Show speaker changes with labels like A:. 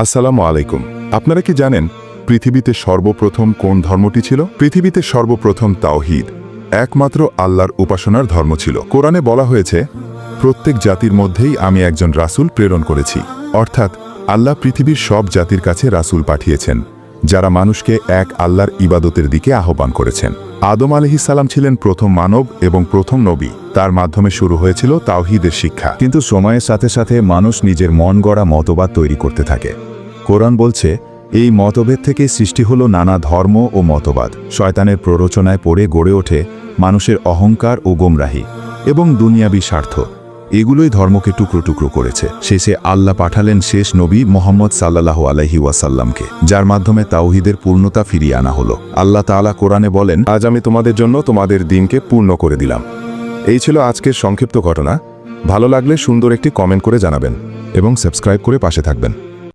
A: আসসালামু আলাইকুম। আপনারা কি জানেন পৃথিবীতে সর্বপ্রথম কোন ধর্মটি ছিল? পৃথিবীতে সর্বপ্রথম তাওহীদ, একমাত্র আল্লাহর উপাসনার ধর্ম ছিল। কোরআনে বলা হয়েছে, প্রত্যেক জাতির মধ্যেই আমি একজন রাসূল প্রেরণ করেছি। অর্থাৎ আল্লাহ পৃথিবীর সব জাতির কাছে রাসূল পাঠিয়েছেন, যারা মানুষকে এক আল্লাহর ইবাদতের দিকে আহ্বান করেছেন। আদম আলাইহিস সালাম ছিলেন প্রথম মানব এবং প্রথম নবী। তার মাধ্যমে শুরু হয়েছিল তাওহীদের শিক্ষা।
B: কিন্তু সময়ের সাথে সাথে মানুষ নিজের মন গড়া মতবাদ তৈরি করতে থাকে। কোরআন বলছে, এই মতভেদ থেকে সৃষ্টি হলো নানা ধর্ম ও মতবাদ। শয়তানের প্ররোচনায় পড়ে গড়ে ওঠে মানুষের অহংকার ও গোমরাহি এবং দুনিয়াবী স্বার্থ। এগুলোই ধর্মকে টুকরো টুকরো করেছে। শেষে আল্লাহ পাঠালেন শেষ নবী মুহাম্মদ সাল্লাল্লাহু আলাইহি ওয়াসাল্লামকে, যার মাধ্যমে তাওহীদের পূর্ণতা ফিরিয়ে আনা হলো। আল্লাহ তাআলা কোরআনে বলেন,
A: আজ আমি তোমাদের জন্য তোমাদের দিনকে পূর্ণ করে দিলাম। এই ছিল আজকের সংক্ষিপ্ত ঘটনা। ভালো লাগলে সুন্দর একটি কমেন্ট করে জানাবেন এবং সাবস্ক্রাইব করে পাশে থাকবেন।